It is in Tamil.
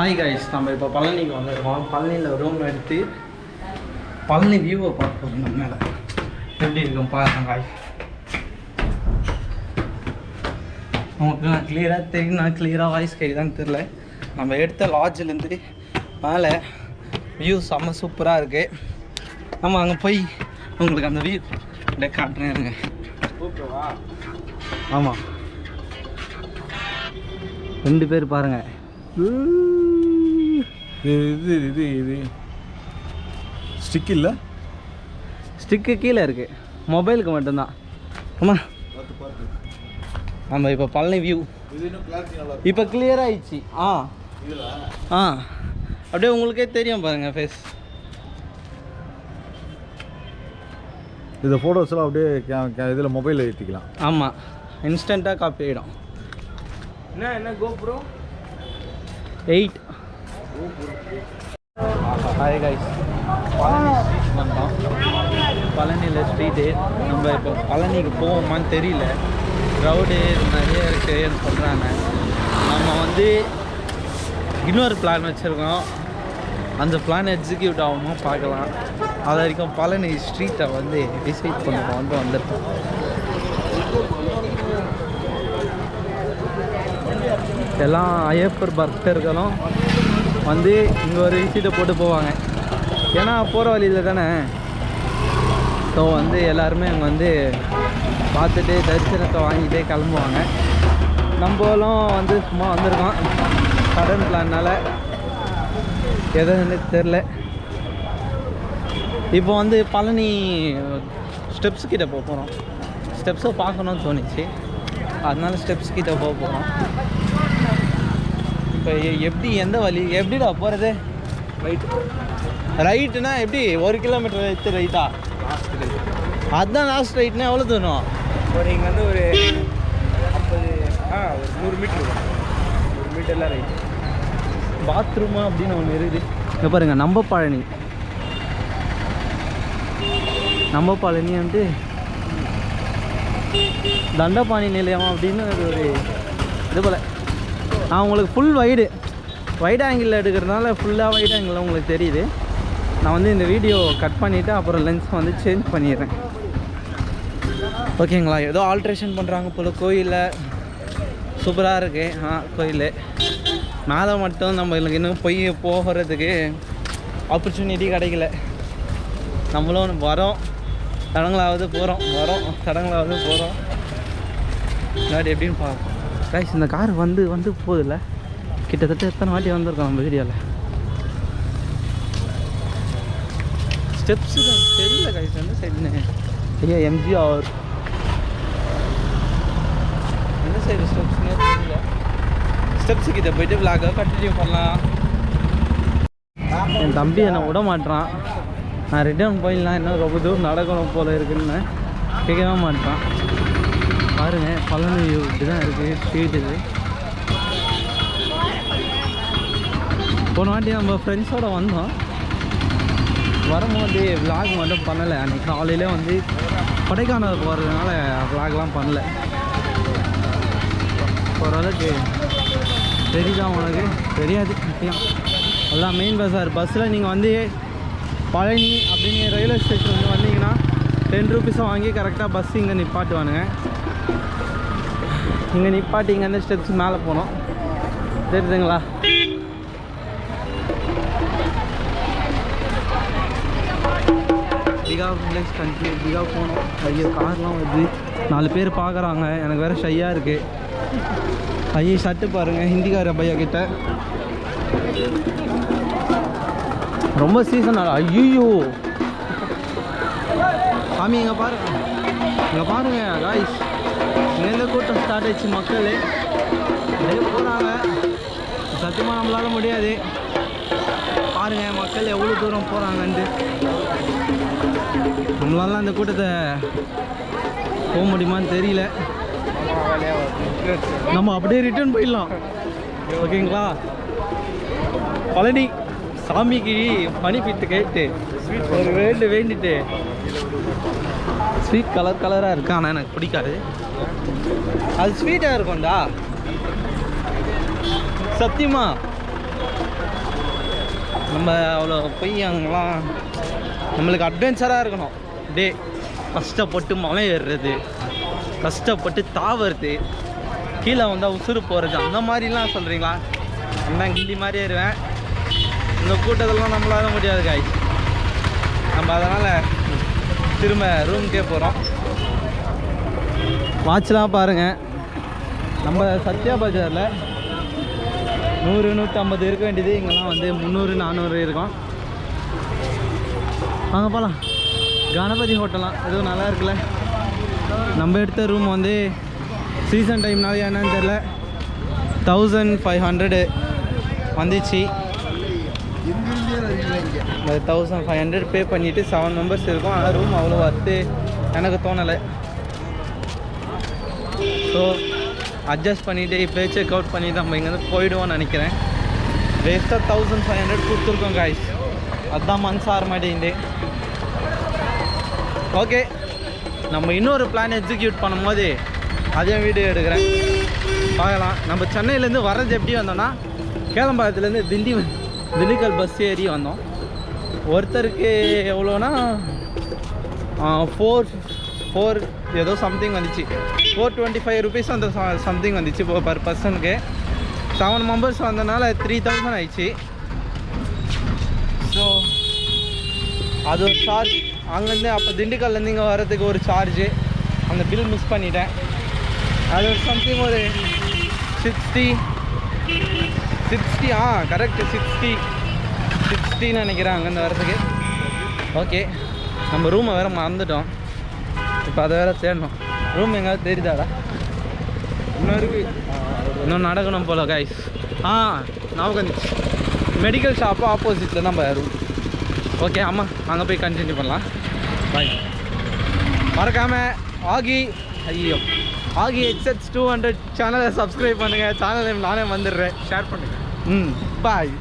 ஹாய் கைஸ், நம்ம இப்போ பழனிக்கு வந்திருக்கோம். பழனியில் ரூம் எடுத்து பழனி வியூவை பார்ப்போம். நம்ம மேலே எப்படி இருக்கும் பாருங்க காய்ஸ். உங்களுக்கு நான் கிளியராக தெரியும், நான் கிளியராக வாய்ஸ் கேட்குதான்னு தெரில. நம்ம எடுத்த லாட்ஜிலேருந்து மேலே வியூ செம்ம சூப்பராக இருக்குது. நம்ம அங்கே போய் உங்களுக்கு அந்த வியூ அப்படியே காட்டுறேன். சூப்பரா? ஆமாம், 2 பேர் பாருங்கள். இது ஸ்டிக் இல்லை, ஸ்டிக்கு கீழே இருக்குது, மொபைலுக்கு மட்டும்தான். ஆமாம், நம்ம இப்போ பழனி வியூ இப்போ கிளியர் ஆயிடுச்சு. அப்படியே உங்களுக்கே தெரியும் பாருங்கள் ஃபேஸ். இந்த ஃபோட்டோஸ்லாம் அப்படியே இதில் மொபைலில் ஏற்றிக்கலாம். ஆமாம், இன்ஸ்டண்ட்டாக காப்பி ஆகிடும். என்ன GoPro 8. Hi guys, Palani street வந்தோம். பழனியில் ஸ்ட்ரீட்டு. நம்ம இப்போ பழனிக்கு போவோமான்னு தெரியல, க்ரௌடு நிறைய இருக்குன்னு சொல்கிறாங்க. நம்ம வந்து இன்னொரு பிளான் வச்சுருக்கோம், அந்த பிளான் எக்ஸிக்யூட் ஆகணும், பார்க்கலாம். அது வரைக்கும் பழனி ஸ்ட்ரீட்டை வந்து விசிட் பண்ணுவோம். வந்திருக்கோம். எல்லாம் ஐயப்பர் பக்தர்களும் வந்து இங்கே ஒரு விசிட்டை போட்டு போவாங்க. ஏன்னா போகிற வழியில் தானே. ஸோ வந்து எல்லாருமே அங்கே வந்து பார்த்துட்டு தரிசனத்தை வாங்கிட்டே கிளம்புவாங்க. நம்மளும் வந்து சும்மா வந்திருக்கோம், சடன் பிளான்னால் எதுன்னு தெரில. இப்போ வந்து பழனி ஸ்டெப்ஸ் கிட்டே போக போகிறோம். ஸ்டெப்ஸை பார்க்கணுன்னு தோணுச்சு, அதனால ஸ்டெப்ஸ் கிட்டே போக போகிறோம். இப்போ எப்படி, எந்த வழி, எப்படிடா போகிறது? ரைட்டுனா எப்படி? 1 கிலோமீட்டர் எடுத்து ரைட்டா? அதுதான் லாஸ்ட் ரைட்னா எவ்வளோ தூரம்? ஒரு இங்கேருந்து ஒரு 100 மீட்டர், 1 மீட்டர்லாம் ரைட்டு. பாத்ரூமா அப்படின்னு ஒன்று இருக்குது. இங்கே பாருங்கள், நம்ம பழனி வந்து தண்டபாணி நிலையம் அப்படின்னு ஒரு இது போல். நான் உங்களுக்கு ஃபுல் வைட் ஆங்கிளில் எடுக்கிறதுனால ஃபுல்லாக வைட் ஆங்கிளில் உங்களுக்கு தெரியுது. நான் வந்து இந்த வீடியோ கட் பண்ணிவிட்டு அப்புறம் லென்ஸ் வந்து சேஞ்ச் பண்ணிடுறேன், ஓகேங்களா? ஏதோ ஆல்ட்ரேஷன் பண்ணுறாங்க போல் கோயிலில். சூப்பராக இருக்குது கோயில். மேலே மட்டும் நம்மளுக்கு இன்னும் போகிறதுக்கு ஆப்பர்ச்சுனிட்டி கிடைக்கல. நம்மளும் வரோம், தடங்களாவது போகிறோம், முன்னாடி எப்படின்னு பார்ப்போம். கைஸ், இந்த கார் வந்து போகுதில்ல, கிட்டத்தட்ட எத்தனை வாட்டி வந்திருக்கோம் நம்ம வீடியோவில். ஸ்டெப்ஸு தான் தெரியல கைஸ், எந்த சைடுன்னு. ஐயா எம்ஜிஆர் எந்த சைடு ஸ்டெப்ஸ்னே தெரியல. ஸ்டெப்ஸு கிட்ட போயிட்டு விளாக கண்டினியூ பண்ணலாம். என் தம்பி என்னை விட மாட்டான். நான் ரிட்டர்ன் போயிடலாம், இன்னும் ரொம்ப தூரம் நடக்கணும் போல் இருக்குன்னு கேட்கவே மாட்டான். பாருங்கள், பழனி வியூ இப்படி தான் இருக்குது. ஸ்ட்ரீட் இது. போன வாட்டி நம்ம ஃப்ரெண்ட்ஸோடு வந்தோம், வரும்போது விளாக் மட்டும் பண்ணலை. அன்றைக்கி காலையிலே வந்து கொடைக்கானல் போகிறதுனால விளாக்லாம் பண்ணல. ஓரளவுக்கு தெரியுதா உனக்கு? தெரியாது முக்கியம். எல்லாம் மெயின் பஸ்ஸில் நீங்கள் வந்து பழனி அப்படின்னு ரயில்வே ஸ்டேஷன் வந்து வந்தீங்கன்னா 10 ரூபீஸை வாங்கி கரெக்டாக பஸ் இங்கே நிப்பாட்டுவானுங்க. இங்கே நிப்பாட்டி இங்கேருந்து ஸ்டெப்ஸ் மேலே போனோம், தெரியுதுங்களா? திகா வில்லேஜ் கண்ட்ரி திகா போனோம். ஐயோ, கார்லாம் வருது, 4 பேர் பார்க்குறாங்க. எனக்கு வேறு ஷையாக இருக்குது. ஐயோ, ஷர்ட்டு பாருங்கள், ஹிந்திக்கார பையா கிட்ட ரொம்ப சீசன். ஐயோ சாமி, இங்கே பாருங்கள் காய்ஸ், இங்கேருந்து கூட்டம் ஸ்டார்ட் ஆயிடுச்சு. மக்கள் அப்படியே போகிறாங்க. சத்தியமாக நம்மளால் முடியாது. பாருங்கள் மக்கள் எவ்வளோ தூரம் போகிறாங்கன்ட்டு. நம்மளால அந்த கூட்டத்தை போக முடியுமான்னு தெரியல. நம்ம அப்படியே ரிட்டர்ன் போயிடலாம், ஓகேங்களா? பழனி சாமிக்கு பனி பிட்டு கேட்டு ஒரு வேண்டிட்டு ஸ்வீட் கலராக இருக்கு. ஆனால் எனக்கு பிடிக்காது. அது ஸ்வீட்டாக இருக்கும்டா, சத்தியமா. நம்ம அவ்வளோ போய் அங்கெல்லாம் நம்மளுக்கு அட்வென்ச்சராக இருக்கணும். டே கஷ்டப்பட்டு மலை ஏறுறது, கஷ்டப்பட்டு தாவறது, கீழே வந்தால் உசுறு போகிறது, அந்த மாதிரிலாம் சொல்கிறீங்களா? நான் கிண்டி மாதிரி ஏறுவேன். இந்த கூட்டத்தெல்லாம் நம்மளால முடியாது காய். நம்ம அதனால் திரும்ப ரூம்க்கே போகிறோம். வாட்ச்லாம் பாருங்கள். நம்ம சத்யா பஜாரில் 100-150 இருக்க வேண்டியது இங்கெல்லாம் வந்து 300-400 இருக்கும். வாங்க போகலாம். கணபதி ஹோட்டலாம் எதுவும் நல்லா இருக்குல்ல. நம்ம எடுத்த ரூம் வந்து சீசன் டைம்னால என்னன்னு தெரில 1500 வந்துச்சு. 1500 பே பண்ணிவிட்டு 7 மெம்பர்ஸ் இருக்கும். ஆனால் ரூம் அவ்வளோ வர்த்து எனக்கு தோணலை. ஸோ அட்ஜஸ்ட் பண்ணிவிட்டு இப்போ செக் அவுட் பண்ணிவிட்டு நம்ம இங்கேருந்து போயிடுவோம்னு நினைக்கிறேன். வேஸ்ட்டாக 1500 கொடுத்துருக்கோம் காய்ஸ். அதுதான் மனசார மாட்டேங்குது. ஓகே, நம்ம இன்னொரு பிளான் எக்ஸிக்யூட் பண்ணும்போது அதே வீடியோ எடுக்கிறேன், பார்க்கலாம். நம்ம சென்னையிலேருந்து வர்றது எப்படி வந்தோம்னா கேளம்பாக்கத்துலேருந்து திண்டுக்கல் பஸ் ஏறி வந்தோம். ஒருத்தருக்கு எவ்வளோனா 4 ஏதோ சம்திங் வந்துச்சு. 425 ருபீஸ் அந்த சம்திங் வந்துச்சு இப்போ பர் பர்சனுக்கு. 7 மெம்பர்ஸ் வந்தனால 3000 ஆயிடுச்சு. ஸோ அது ஒரு சார்ஜ். அங்கேருந்து அப்போ திண்டுக்கல்லேருந்து இங்கே வர்றதுக்கு ஒரு சார்ஜு, அந்த பில் மிஸ் பண்ணிட்டேன். அது ஒரு சம்திங் ஒரு 60 கரெக்டு 60 நினைக்கிறேன் அங்கேருந்து வர்றதுக்கு. ஓகே, நம்ம ரூமை வேறு மறந்துட்டோம். இப்போ அதை வேறு தேடணும். ரூம் எங்கேயாவது தெரியுதாடா? இன்னும் இருக்குது, இன்னும் நடக்கணும் போல கைஸ். ஞாபகம் வந்துச்சு. மெடிக்கல் ஷாப்பு ஆப்போசிட்டில் நம்ம ரூம். ஓகே, ஆமாம், அங்கே போய் கண்டினியூ பண்ணலாம். பாய். மறக்காமல் ஆகி HH200 சேனலை சப்ஸ்கிரைப் பண்ணுங்கள். சேனலை நானே வந்துடுறேன். ஷேர் பண்ணுங்கள். பாய்.